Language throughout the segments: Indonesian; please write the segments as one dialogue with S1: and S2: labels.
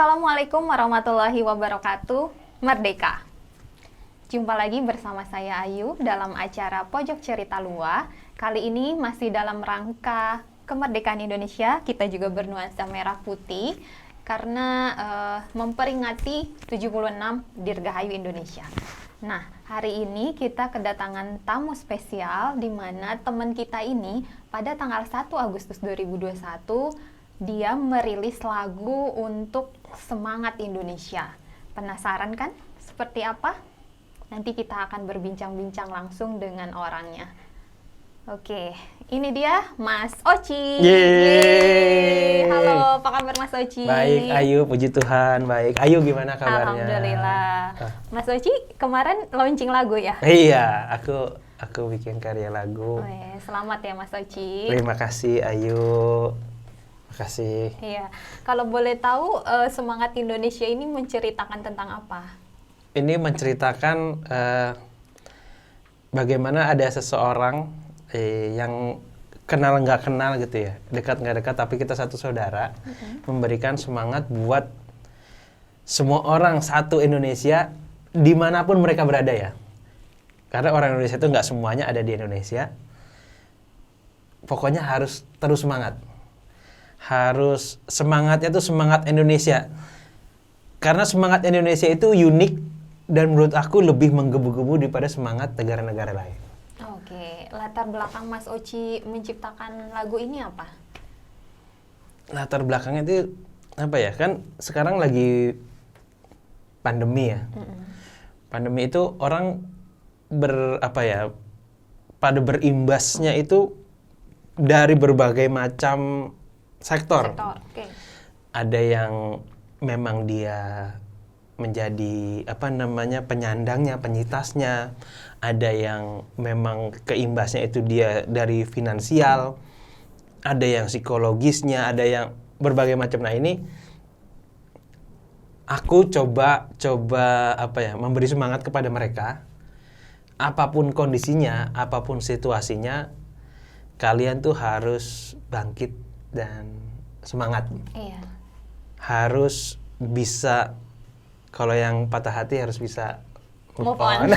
S1: Assalamualaikum warahmatullahi wabarakatuh. Merdeka. Jumpa lagi bersama saya Ayu dalam acara Pojok Cerita Lua. Kali ini masih dalam rangka kemerdekaan Indonesia. Kita juga bernuansa merah putih karena memperingati 76 Dirgahayu Indonesia. Nah, hari ini kita kedatangan tamu spesial di mana teman kita ini pada tanggal 1 Agustus 2021 dia merilis lagu untuk Semangat Indonesia. Penasaran kan seperti apa? Nanti kita akan berbincang-bincang langsung dengan orangnya. Oke, ini dia Mas Oci.
S2: Yeay.
S1: Halo, apa kabar Mas Oci?
S2: Baik, Ayu, puji Tuhan. Baik, Ayu gimana kabarnya?
S1: Alhamdulillah. Mas Oci kemarin launching lagu ya?
S2: Iya, aku bikin karya lagu.
S1: Selamat ya Mas Oci.
S2: Terima kasih, Ayu. Makasih.
S1: Iya, kalau boleh tahu Semangat Indonesia ini menceritakan tentang apa?
S2: Ini menceritakan bagaimana ada seseorang yang kenal nggak kenal gitu ya, dekat nggak dekat, tapi kita satu saudara, memberikan semangat buat semua orang satu Indonesia dimanapun mereka berada ya. Karena orang Indonesia itu nggak semuanya ada di Indonesia. Pokoknya harus terus semangat. Harus semangatnya tuh semangat Indonesia. Karena semangat Indonesia itu unik dan menurut aku lebih menggebu-gebu daripada semangat negara-negara lain.
S1: Oke, latar belakang Mas Oci menciptakan lagu ini apa?
S2: Latar belakangnya itu apa ya? Kan sekarang lagi pandemi ya. Pandemi itu orang pada berimbasnya itu dari berbagai macam sektor.
S1: Okay.
S2: Ada yang memang dia menjadi penyandangnya, penyitasnya. Ada yang memang keimbasnya itu dia dari finansial. Ada yang psikologisnya, ada yang berbagai macam. Nah, ini aku coba memberi semangat kepada mereka. Apapun kondisinya, apapun situasinya, kalian tuh harus bangkit dan semangat.
S1: Iya.
S2: Harus bisa, kalau yang patah hati harus bisa
S1: move on.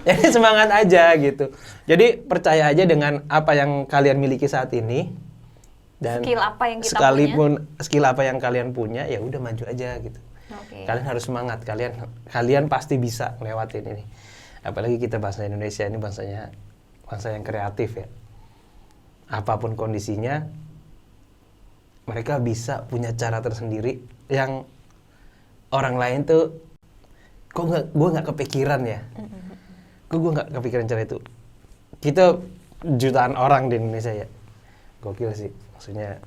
S2: Jadi semangat aja gitu. Jadi percaya aja dengan apa yang kalian miliki saat ini, dan
S1: skill apa yang kita
S2: sekalipun skill apa yang kalian punya, ya udah maju aja gitu.
S1: Okay.
S2: Kalian harus semangat. Kalian pasti bisa lewatin ini. Apalagi kita bangsa Indonesia ini bangsa yang kreatif ya. Apapun kondisinya, mereka bisa punya cara tersendiri yang orang lain tuh gue nggak kepikiran ya. Gue nggak kepikiran cara itu. Kita jutaan orang di Indonesia ya, gokil sih. Maksudnya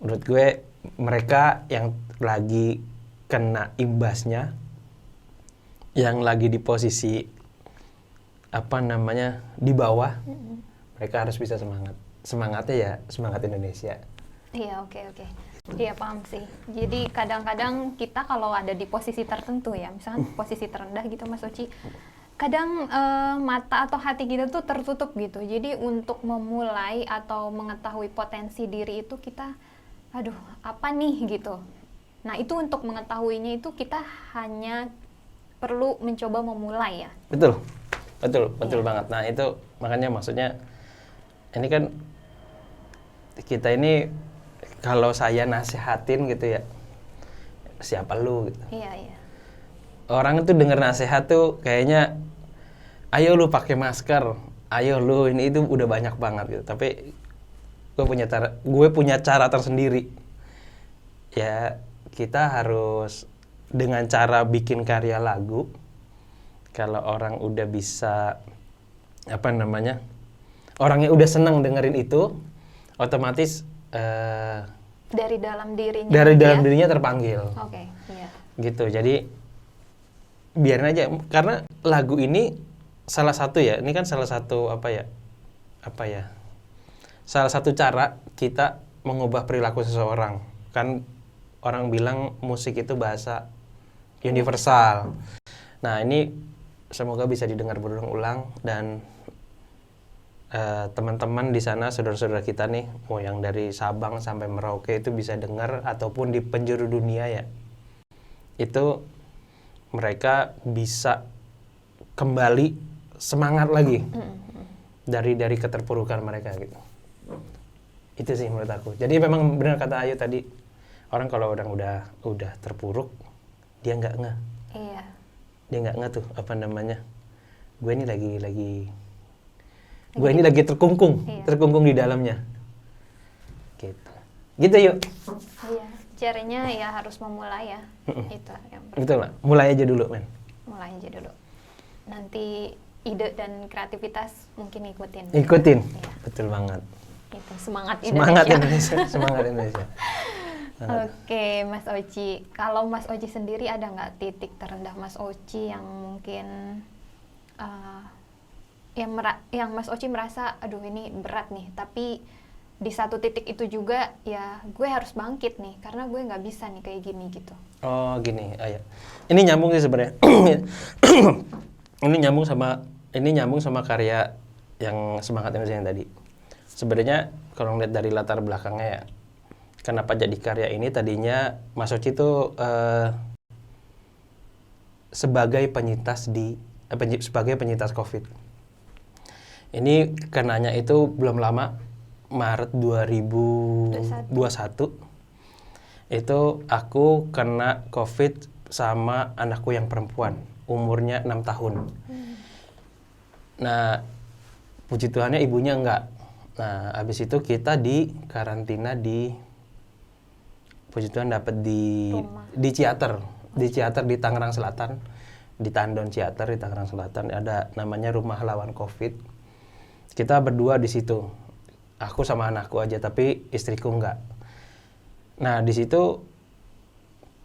S2: menurut gue mereka yang lagi kena imbasnya, yang lagi di posisi di bawah, mereka harus bisa semangat. Semangatnya ya semangat Indonesia.
S1: Iya, oke. Iya, paham sih. Jadi kadang-kadang kita kalau ada di posisi tertentu ya, misalkan posisi terendah gitu Mas Oci, kadang mata atau hati kita tuh tertutup gitu. Jadi untuk memulai atau mengetahui potensi diri itu kita, aduh apa nih gitu. Nah itu untuk mengetahuinya itu kita hanya perlu mencoba memulai ya.
S2: Betul banget. Nah itu makanya maksudnya ini kan kita ini kalau saya nasihatin gitu ya, siapa lu gitu.
S1: Iya.
S2: Orang itu denger nasihat tuh kayaknya, ayo lu pakai masker, ayo lu ini itu udah banyak banget gitu. Tapi gue punya cara tersendiri. Ya kita harus dengan cara bikin karya lagu. Kalau orang udah bisa orangnya udah seneng dengerin itu, otomatis
S1: dari dalam dirinya.
S2: Dirinya terpanggil.
S1: Oke, iya.
S2: Gitu. Jadi biarin aja, karena lagu ini salah satu ya. Ini kan salah satu salah satu cara kita mengubah perilaku seseorang. Kan orang bilang musik itu bahasa universal. Nah, ini semoga bisa didengar berulang-ulang dan teman-teman di sana, saudara-saudara kita nih, mau yang dari Sabang sampai Merauke itu bisa dengar, ataupun di penjuru dunia ya, itu mereka bisa kembali semangat lagi dari keterpurukan mereka gitu. Itu sih menurut aku. Jadi memang benar kata Ayu tadi, orang kalau orang udah terpuruk, dia nggak ngeh.
S1: Iya.
S2: Dia nggak ngeh tuh apa namanya. Gue ini lagi terkungkung,
S1: Iya.
S2: terkungkung di dalamnya. Gitu yuk.
S1: Iya. Caranya ya harus memulai ya. Itu yang
S2: Betul nggak? Mulai aja dulu, men.
S1: mulai aja dulu. Nanti ide dan kreativitas mungkin ikutin.
S2: Ikutin.
S1: Iya.
S2: Betul banget.
S1: Itu semangat
S2: Semangat
S1: Indonesia.
S2: Indonesia, semangat Indonesia.
S1: Oke, Mas Oci. Kalau Mas Oci sendiri ada nggak titik terendah Mas Oci yang mungkin yang Mas Oci merasa, aduh ini berat nih, tapi di satu titik itu juga ya gue harus bangkit nih, karena gue nggak bisa nih kayak gini gitu.
S2: Oh gini, ya. Ini nyambung sih sebenarnya. Ini nyambung sama karya yang Semangat Indonesia yang tadi. Sebenarnya kalau ngeliat dari latar belakangnya ya, kenapa jadi karya ini, tadinya Mas Oci itu sebagai penyintas COVID. Ini kenanya itu belum lama, Maret 2021. Itu aku kena COVID sama anakku yang perempuan, umurnya 6 tahun. Nah, puji Tuhannya ibunya enggak. Nah, habis itu kita di karantina puji Tuhan dapat di Ciater, di Tangerang Selatan, di Tandon Ciater di Tangerang Selatan ada namanya Rumah Lawan COVID. Kita berdua di situ. Aku sama anakku aja, tapi istriku enggak. Nah, di situ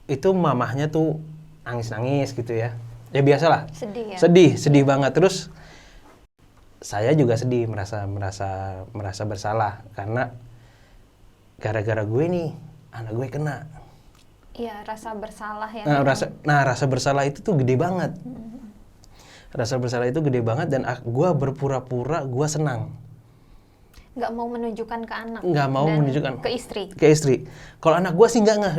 S2: itu mamahnya tuh nangis-nangis gitu ya. Ya biasalah.
S1: Sedih ya.
S2: Sedih banget. Terus saya juga sedih, merasa bersalah karena gara-gara gue nih anak gue kena.
S1: Iya, rasa bersalah ya.
S2: Rasa bersalah itu tuh gede banget. Rasa bersalah itu gede banget dan gue berpura-pura gue senang.
S1: Nggak mau menunjukkan ke anak.
S2: Nggak mau
S1: dan
S2: menunjukkan
S1: ke istri.
S2: Ke istri. Kalau anak gue sih nggak ngeh.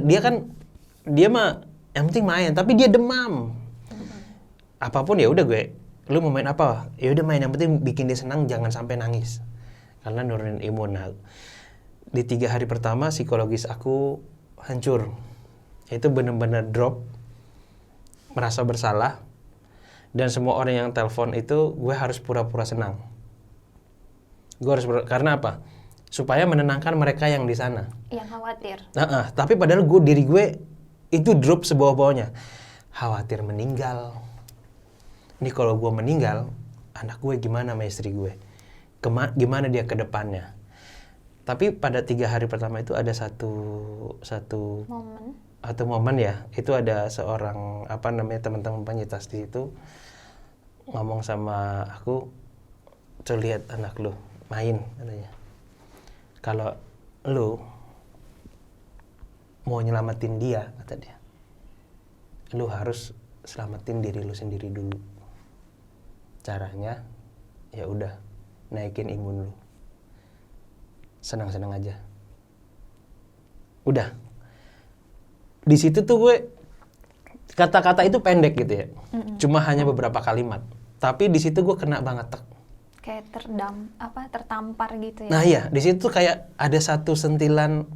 S2: Dia mah yang penting main, tapi dia demam. Apapun ya udah gue, lu mau main apa? Ya udah main, yang penting bikin dia senang, jangan sampai nangis. Karena nurunin imun. Nah, di 3 hari pertama psikologis aku hancur. Itu benar-benar drop, merasa bersalah, dan semua orang yang telepon itu gue harus pura-pura senang. Karena apa? Supaya menenangkan mereka yang di sana.
S1: Yang khawatir.
S2: Tapi padahal diri gue itu drop sebawah-bawahnya. Khawatir meninggal. Ini kalau gue meninggal, anak gue gimana sama istri gue? Gimana dia ke depannya? Tapi pada 3 hari pertama itu ada satu momen ya. Itu ada seorang teman-teman penyintas di situ ngomong sama aku, "Tuh lihat anak lu main," katanya. "Kalau lu mau nyelamatin dia," kata dia, "lu harus selamatin diri lu sendiri dulu. Caranya ya udah naikin imun lu. Senang-senang aja." Udah. Di situ tuh gue kata-kata itu pendek gitu ya. Cuma hanya beberapa kalimat. Tapi di situ gue kena banget.
S1: Kayak tertampar gitu ya.
S2: Nah iya, di situ tuh kayak ada satu sentilan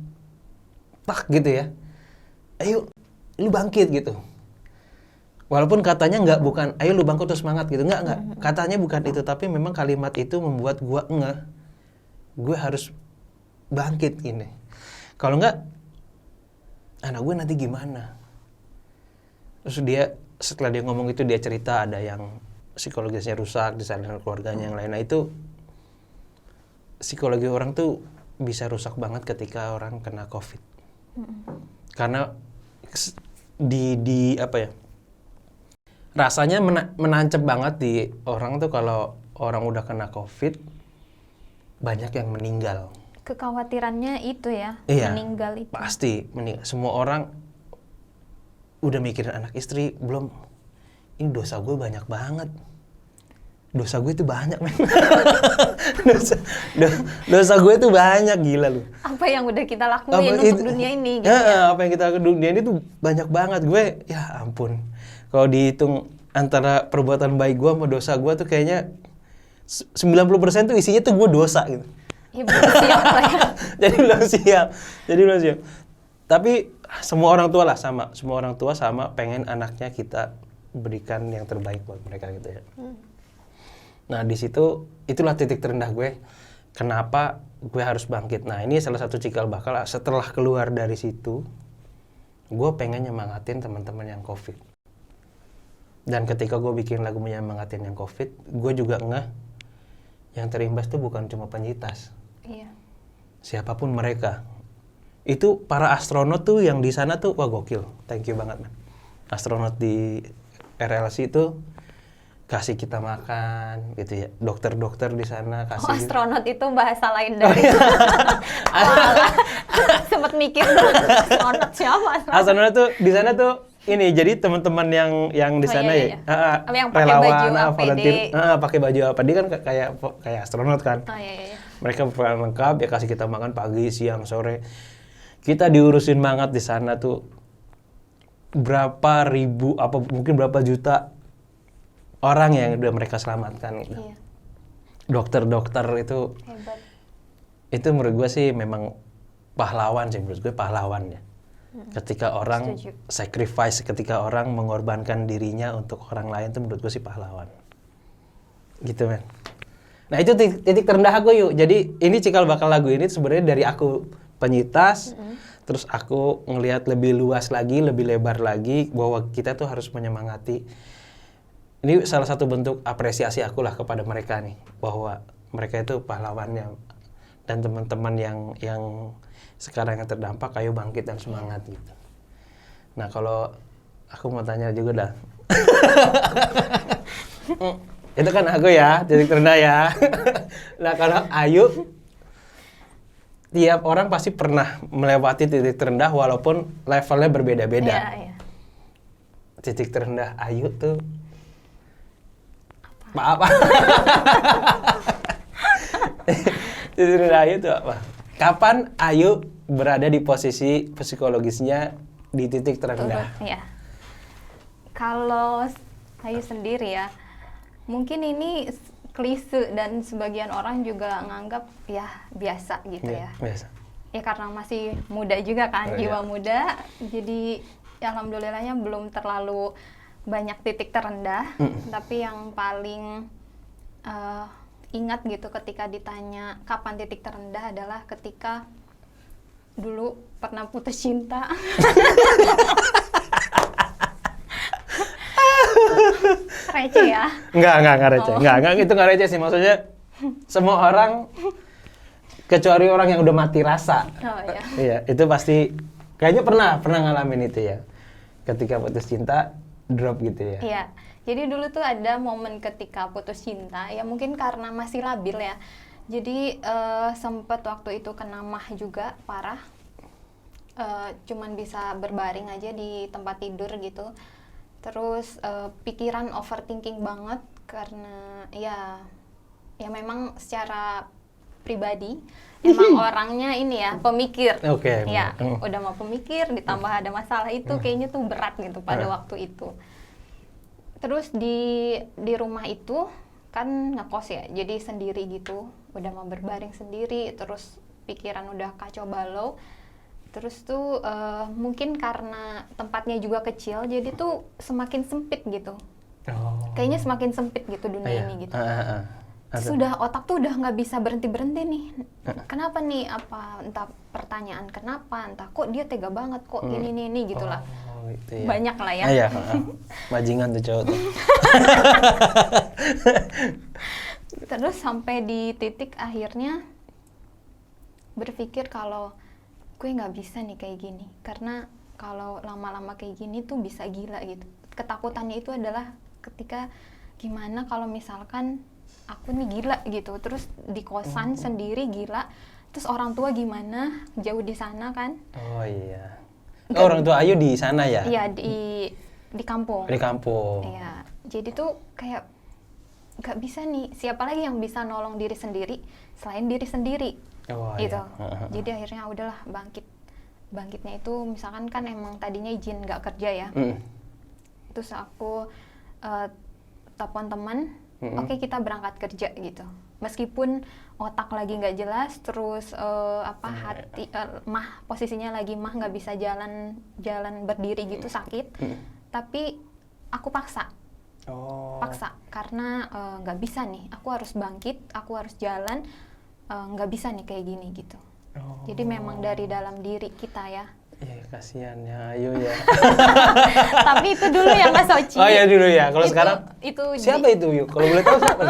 S2: gitu ya. Ayo, lu bangkit gitu. Walaupun katanya bukan ayo lu bangkit terus semangat gitu. Enggak. Katanya bukan itu, tapi memang kalimat itu membuat gue ngeh. Gue harus bangkit ini. Kalau enggak, anak gue nanti gimana? Terus setelah dia ngomong itu, dia cerita ada yang psikologisnya rusak, disalahin keluarganya yang lain. Nah itu psikologi orang tuh bisa rusak banget ketika orang kena COVID. Karena rasanya menancap banget di orang tuh kalau orang udah kena COVID, banyak yang meninggal.
S1: Kekhawatirannya itu ya,
S2: iya,
S1: meninggal itu.
S2: Pasti meninggal. Semua orang udah mikirin anak istri, belum ini dosa gue banyak banget. dosa gue itu banyak men. dosa gue itu banyak, gila lu.
S1: Apa yang udah kita lakuin untuk dunia ini gitu ya?
S2: Apa yang kita lakuin dunia ini tuh banyak banget. Gue, ya ampun. Kalau dihitung antara perbuatan baik gue sama dosa gue tuh kayaknya 90% tuh isinya tuh gue dosa gitu.
S1: Ya belum siap lah ya.
S2: Jadi belum siap. Tapi semua orang tua lah sama. Semua orang tua sama pengen anaknya kita berikan yang terbaik buat mereka gitu ya. Nah di situ itulah titik terendah gue. Kenapa gue harus bangkit? Nah ini salah satu cikal bakal. Setelah keluar dari situ, gue pengen nyemangatin teman-teman yang COVID. Dan ketika gue bikin lagu menyemangatin yang COVID, gue juga ngeh yang terimbas tuh bukan cuma penyintas.
S1: Iya.
S2: Siapapun mereka. Itu para astronot tuh yang di sana tuh wah gokil. Thank you banget man. Astronot di RLC itu kasih kita makan gitu ya. Dokter-dokter di sana kasih.
S1: Astronot itu bahasa lain dari. Sempet mikir astronot siapa?
S2: Astronot tuh di sana tuh ini jadi teman-teman yang di sana
S1: iya. Yang pakai
S2: relawan,
S1: baju APD.
S2: volunteer, pakai baju APD kan kayak astronot kan.
S1: Oh iya.
S2: Mereka lengkap ya kasih kita makan pagi, siang, sore. Kita diurusin banget di sana tuh berapa ribu apa mungkin berapa juta orang yang udah mereka selamatkan gitu.
S1: Iya.
S2: Dokter-dokter itu
S1: Hebat.
S2: itu menurut gue sih memang pahlawan sih, menurut gue pahlawan ya. Ketika orang
S1: Setuju.
S2: sacrifice, ketika orang mengorbankan dirinya untuk orang lain tuh menurut gue sih pahlawan. Gitu men. Nah itu titik terendah aku yuk. Jadi ini cikal bakal lagu ini sebenarnya dari aku penyintas, terus aku ngelihat lebih luas lagi, lebih lebar lagi bahwa kita tuh harus menyemangati. Ini salah satu bentuk apresiasi aku lah kepada mereka nih, bahwa mereka itu pahlawannya dan teman-teman yang sekarang yang terdampak, ayo bangkit dan semangat gitu. Nah kalau aku mau tanya juga dah, itu kan aku ya titik terendah ya. Nah kalau Ayu, tiap orang pasti pernah melewati titik terendah walaupun levelnya berbeda-beda.
S1: Iya.
S2: Titik terendah Ayu tuh apa? Titik terendah Ayu tuh apa? Kapan Ayu berada di posisi psikologisnya di titik terendah?
S1: Iya. Kalau Ayu sendiri ya, mungkin ini klise dan sebagian orang juga nganggap ya biasa gitu ya.
S2: Biasa.
S1: Ya karena masih muda juga kan, jiwa muda. Jadi ya alhamdulillahnya belum terlalu banyak titik terendah. Tapi yang paling ingat gitu ketika ditanya kapan titik terendah adalah ketika dulu pernah putus cinta. Receh ya?
S2: Enggak receh. Enggak, itu enggak receh sih. Maksudnya semua orang kecuali orang yang udah mati rasa.
S1: Oh iya.
S2: Iya, itu pasti kayaknya pernah ngalamin itu ya. Ketika putus cinta drop gitu ya.
S1: Iya. Jadi dulu tuh ada momen ketika putus cinta, ya mungkin karena masih labil ya. Jadi sempat waktu itu kena mah juga parah. Cuman bisa berbaring aja di tempat tidur gitu. Terus pikiran overthinking banget karena ya memang secara pribadi emang orangnya ini ya pemikir.
S2: Oke.
S1: Ya, udah mau pemikir ditambah ada masalah itu kayaknya tuh berat gitu pada waktu itu. Terus di rumah itu kan ngekos ya, jadi sendiri gitu, udah mau berbaring sendiri, terus pikiran udah kacau balau. Terus tuh mungkin karena tempatnya juga kecil, jadi tuh semakin sempit gitu. Kayaknya semakin sempit gitu dunia ini gitu. Sudah otak tuh udah nggak bisa berhenti nih. Kenapa nih? Apa entah pertanyaan kenapa, entah kok dia tega banget, kok ini gitulah.
S2: Gitu ya.
S1: Banyak lah ya.
S2: Iya, bajingan tuh cowok tuh.
S1: Terus sampai di titik akhirnya berpikir kalau gue nggak bisa nih kayak gini, karena kalau lama-lama kayak gini tuh bisa gila gitu. Ketakutannya itu adalah ketika gimana kalau misalkan aku nih gila gitu, terus di kosan sendiri gila, terus orang tua gimana, jauh di sana kan.
S2: Oh iya. Orang tua Ayu di sana ya?
S1: Iya, di kampung.
S2: Di kampung.
S1: Iya, jadi tuh kayak nggak bisa nih, siapa lagi yang bisa nolong diri sendiri selain diri sendiri gitu.
S2: Iya.
S1: Jadi akhirnya udahlah bangkitnya itu misalkan kan emang tadinya izin nggak kerja ya, terus aku telepon teman, oke kita berangkat kerja gitu, meskipun otak lagi nggak jelas, terus hati mah posisinya lagi mah nggak bisa jalan berdiri gitu, sakit, tapi aku paksa karena nggak bisa nih, aku harus bangkit, aku harus jalan, nggak bisa nih kayak gini gitu. Jadi memang dari dalam diri kita ya.
S2: Iya, kasihan ya Ayu ya.
S1: Tapi itu dulu ya Mas Oci.
S2: Oh ya dulu ya. Kalau sekarang
S1: itu
S2: siapa itu Yu? Kalau boleh tahu siapa?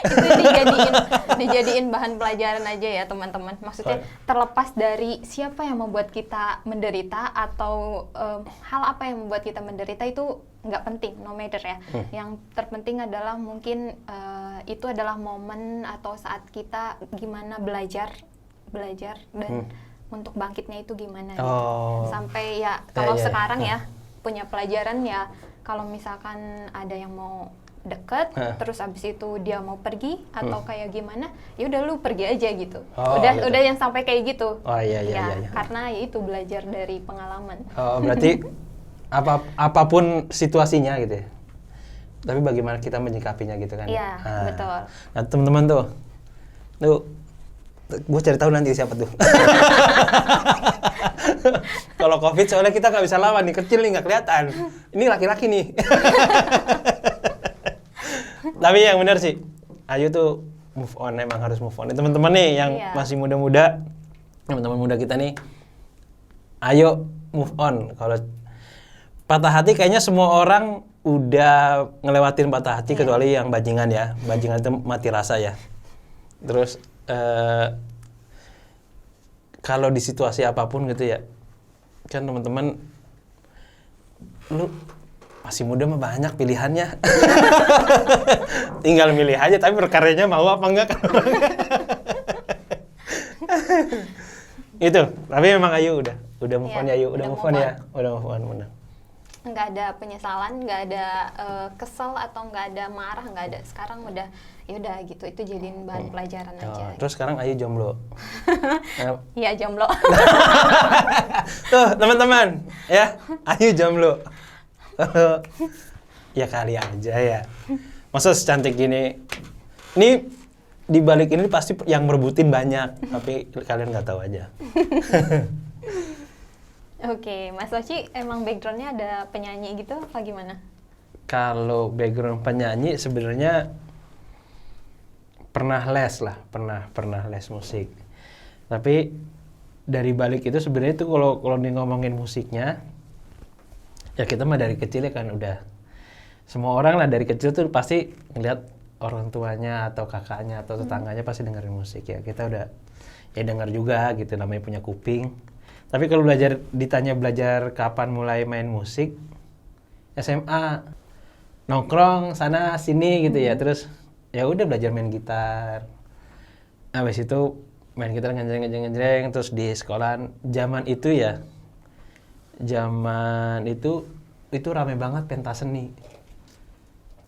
S1: Itu dijadiin bahan pelajaran aja ya teman-teman. Maksudnya terlepas dari siapa yang membuat kita menderita atau hal apa yang membuat kita menderita itu nggak penting, no matter ya. Yang terpenting adalah mungkin itu adalah momen atau saat kita gimana belajar dan untuk bangkitnya itu gimana gitu. Sampai ya kalau sekarang ya punya pelajaran ya, kalau misalkan ada yang mau deket terus abis itu dia mau pergi atau kayak gimana, ya udah lu pergi aja gitu. Udah yang sampai kayak gitu.
S2: Iya.
S1: Karena ya itu belajar dari pengalaman.
S2: Berarti apapun situasinya gitu ya. Tapi bagaimana kita menyikapinya gitu kan.
S1: Iya, betul.
S2: Nah, teman-teman tuh gue cari tahu nanti siapa tuh. Kalau COVID soalnya kita nggak bisa lawan nih, kecil nih nggak kelihatan. Ini laki-laki nih. Tapi yang benar sih, Ayu tuh move on, emang harus move on. Teman-teman nih yang masih muda-muda, teman-teman muda kita nih, ayo move on. Kalau patah hati kayaknya semua orang udah ngelewatin patah hati kecuali yang bajingan ya. Bajingan itu mati rasa ya. Terus kalau di situasi apapun gitu ya, kan teman-teman, lu masih muda mah banyak pilihannya. Tinggal milih aja, tapi perkaranya mau apa enggak kan. Itu, tapi memang Ayu udah move on ya Ayu, udah move on ya, udah move on benar.
S1: Nggak ada penyesalan, nggak ada kesel atau nggak ada marah, nggak ada. Sekarang udah ya udah gitu, itu jadiin bahan pelajaran aja.
S2: Terus sekarang Ayu jomblo.
S1: Iya jomblo.
S2: Tuh teman-teman ya, Ayu jomblo. Ya kali aja ya. Masa secantik gini. Ini di balik ini pasti yang merebutin banyak, tapi kalian nggak tahu aja.
S1: Oke, Mas Oci emang backgroundnya ada penyanyi gitu apa gimana?
S2: Kalau background penyanyi sebenarnya pernah les musik. Tapi dari balik itu sebenarnya itu kalau ngomongin musiknya, ya kita mah dari kecil ya kan udah. Semua orang lah dari kecil tuh pasti ngeliat orang tuanya atau kakaknya atau tetangganya pasti dengerin musik ya. Kita udah ya denger juga gitu, namanya punya kuping. Tapi kalau ditanya belajar kapan mulai main musik, SMA, nongkrong sana sini gitu ya, terus ya udah belajar main gitar. Habis itu main gitar ngejreng, terus di sekolahan zaman itu rame banget pentas seni.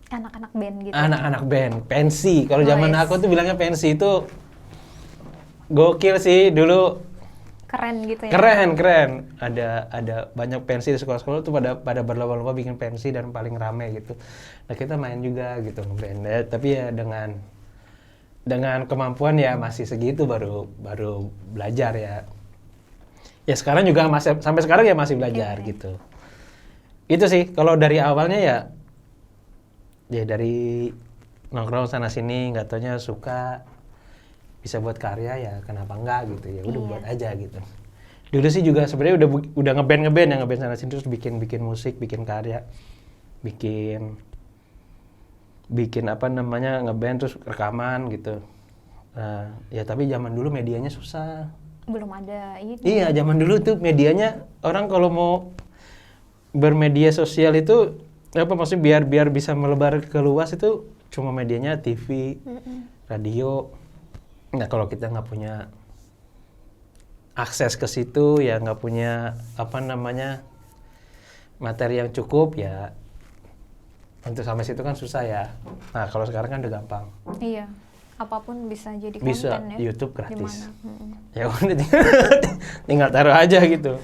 S1: Anak-anak band gitu.
S2: Anak-anak band, pensi. Kalau zaman aku tuh bilangnya pensi itu gokil sih dulu.
S1: Keren gitu ya.
S2: Keren. Ada banyak pensi di sekolah-sekolah tuh pada berlomba-lomba bikin pensi dan paling rame gitu. Nah, kita main juga gitu ngeband. Tapi ya dengan kemampuan ya masih segitu baru belajar ya. Ya sekarang juga sampai sekarang ya masih belajar gitu. Itu sih kalau dari awalnya ya dari nongkrong sana sini, nggak taunya suka bisa buat karya ya kenapa enggak gitu ya udah buat aja gitu. Dulu sih juga sebenarnya udah ngeband sana sini terus bikin musik, bikin karya, bikin apa namanya ngeband terus rekaman gitu. Nah, ya tapi zaman dulu medianya susah.
S1: Belum ada ini.
S2: Iya, zaman dulu tuh medianya orang kalau mau bermedia sosial itu maksudnya biar bisa melebar ke luas itu cuma medianya TV, radio. Nah kalau kita nggak punya akses ke situ ya nggak punya materi yang cukup ya Untuk sampai situ kan susah ya. Nah kalau sekarang kan udah gampang.
S1: Iya. Apapun bisa jadi
S2: Bisa,
S1: konten ya.
S2: YouTube gratis.
S1: Dimana?
S2: Ya udah tinggal taruh aja gitu.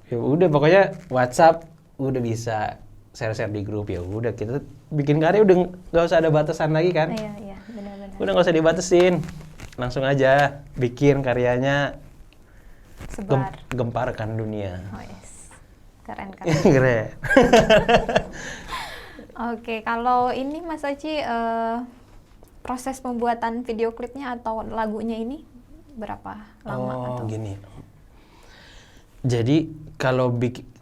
S2: Ya udah pokoknya WhatsApp udah bisa share-share di grup, ya udah kita bikin karya udah nggak usah ada batasan lagi kan.
S1: Iya, benar-benar.
S2: Udah nggak usah dibatasin, langsung aja bikin karyanya,
S1: Sebar.
S2: gemparkan dunia.
S1: Oh yes. Keren.
S2: Keren.
S1: Oke, kalau ini Mas Oci, proses pembuatan video klipnya atau lagunya ini berapa lama?
S2: Oh gini. Jadi kalau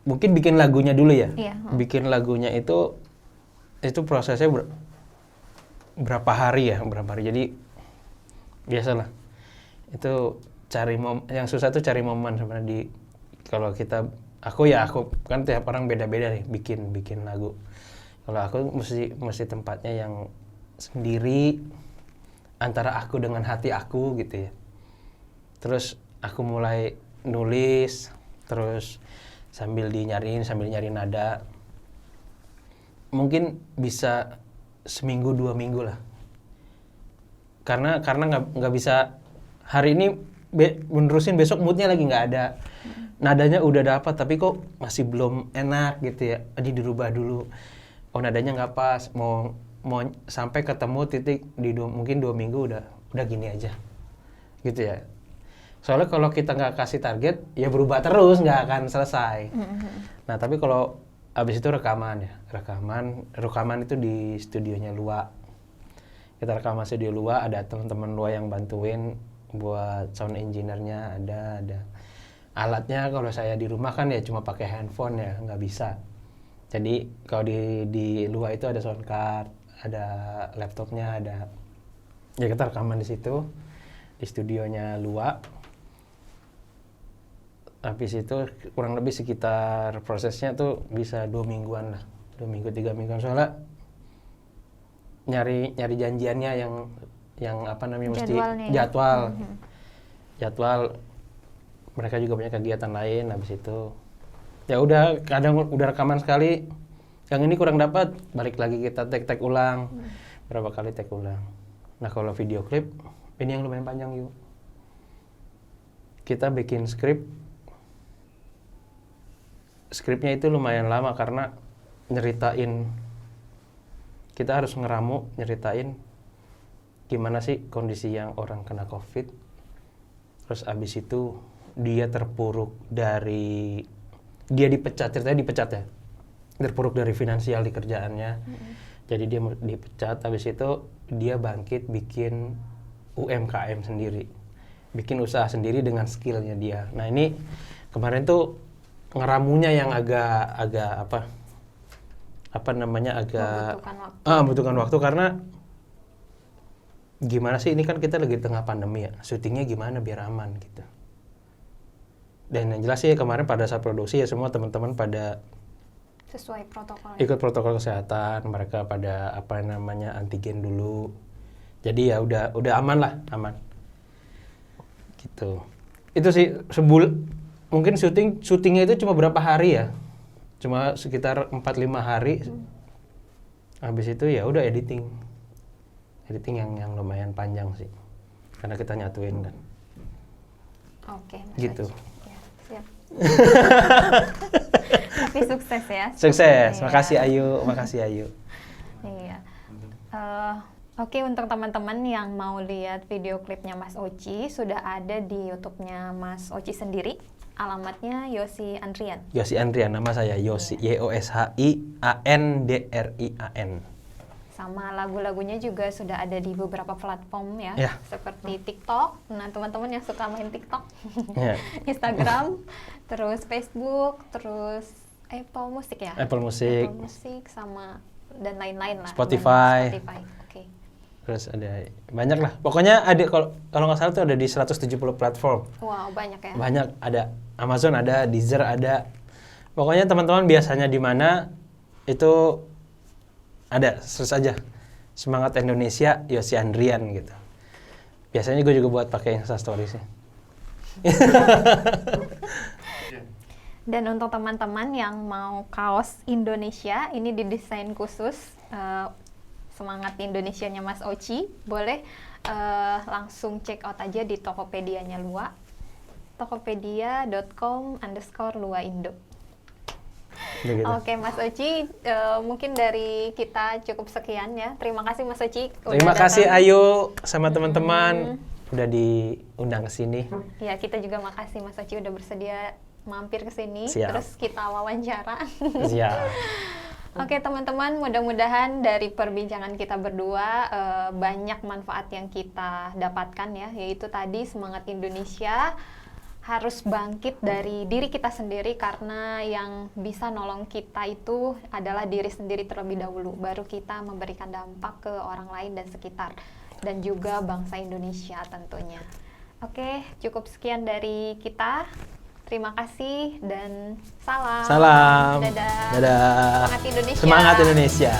S2: mungkin bikin lagunya dulu ya.
S1: Iya.
S2: Bikin lagunya itu prosesnya berapa hari ya, Jadi biasalah. Itu yang susah tuh cari momen sebenarnya kalau aku kan tiap orang beda-beda nih bikin lagu. Kalau aku mesti tempatnya yang sendiri antara aku dengan hati aku gitu ya. Terus aku mulai nulis, terus sambil nyari nada. Mungkin bisa seminggu 2 minggu lah. Karena nggak bisa hari ini menerusin, besok moodnya lagi nggak ada. Nadanya udah dapat tapi kok masih belum enak gitu ya. Jadi dirubah dulu. Oh nadanya nggak pas, mau sampai ketemu titik mungkin 2 minggu udah gini aja gitu ya. Soalnya kalau kita nggak kasih target ya berubah terus, nggak akan selesai. Nah tapi kalau abis itu rekaman itu di studionya Lua. Kita rekaman studio Lua, ada teman-teman Lua yang bantuin buat sound engineer-nya, ada alatnya. Kalau saya di rumah kan ya cuma pakai handphone ya, nggak bisa. Jadi kalau di Lua itu ada sound card, ada laptopnya, ya kita rekaman di situ di studionya Lua. Habis itu kurang lebih sekitar prosesnya tuh bisa 2 mingguan lah, 2 minggu 3 mingguan. Soalnya nyari janjiannya yang apa namanya mesti jadwal. Mereka juga punya kegiatan lain. Habis itu ya udah, kadang udah rekaman sekali, yang ini kurang dapat, balik lagi kita take ulang, berapa kali take ulang. Nah kalau video klip ini yang lumayan panjang yuk. Kita bikin skripnya itu lumayan lama karena kita harus nyeritain gimana sih kondisi yang orang kena COVID. Terus abis itu dia terpuruk dia dipecat ya, terpuruk dari finansial di kerjaannya. Jadi dia dipecat, habis itu dia bangkit bikin UMKM sendiri, bikin usaha sendiri dengan skillnya dia. Nah ini kemarin tuh ngeramunya yang agak membutuhkan waktu karena gimana sih, ini kan kita lagi di tengah pandemi ya, syutingnya gimana biar aman gitu. Dan yang jelas sih kemarin pada saat produksi ya semua teman-teman pada
S1: sesuai protokol.
S2: Ikut protokol kesehatan, mereka pada antigen dulu. Jadi ya udah aman. Gitu. Itu sih mungkin syutingnya itu cuma berapa hari ya? Cuma sekitar 4-5 hari. Habis itu ya udah editing yang lumayan panjang sih. Karena kita nyatuin kan.
S1: Oke,
S2: gitu.
S1: Ya, siap. Tapi sukses ya.
S2: Sukses. Makasih Ayu.
S1: Iya. Oke, untuk teman-teman yang mau lihat video klipnya Mas Oci, sudah ada di YouTube-nya Mas Oci sendiri. Alamatnya Yosi Andrian.
S2: Yosi Andrian, nama saya Yosi, YOSHIANDRIAN.
S1: Sama lagu-lagunya juga sudah ada di beberapa platform ya, seperti TikTok. Nah, teman-teman yang suka main TikTok, Instagram, terus Facebook, terus Apple Music ya.
S2: Apple Music
S1: sama dan lain-lain lah.
S2: Spotify.
S1: Oke.
S2: Terus ada banyak lah. Pokoknya ada, kalau nggak salah tuh ada di 170 platform.
S1: Wow, banyak ya.
S2: Banyak, ada Amazon, ada Deezer, ada. Pokoknya teman-teman biasanya di mana itu ada, search aja Semangat Indonesia Yosi Andrian gitu. Biasanya gue juga buat pakai Insta Stories-nya.
S1: Dan untuk teman-teman yang mau kaos Indonesia, ini didesain khusus semangat Indonesianya Mas Oci, boleh langsung check out aja di Tokopedia-nya Lua, tokopedia.com/luaindo.
S2: Begitu.
S1: Oke Mas Oci, mungkin dari kita cukup sekian ya. Terima kasih Mas Oci.
S2: Terima kasih Ayu sama teman-teman udah diundang ke sini.
S1: Ya, kita juga makasih Mas Oci udah bersedia mampir ke sini.
S2: Siap.
S1: Terus kita wawancara.
S2: Siap.
S1: Oke teman-teman, mudah-mudahan dari perbincangan kita berdua banyak manfaat yang kita dapatkan ya, yaitu tadi semangat Indonesia harus bangkit dari diri kita sendiri, karena yang bisa nolong kita itu adalah diri sendiri terlebih dahulu, baru kita memberikan dampak ke orang lain dan sekitar, dan juga bangsa Indonesia tentunya. Oke, cukup sekian dari kita. Terima kasih dan salam.
S2: Salam.
S1: Dadah.
S2: Dadah.
S1: Semangat Indonesia.
S2: Semangat Indonesia.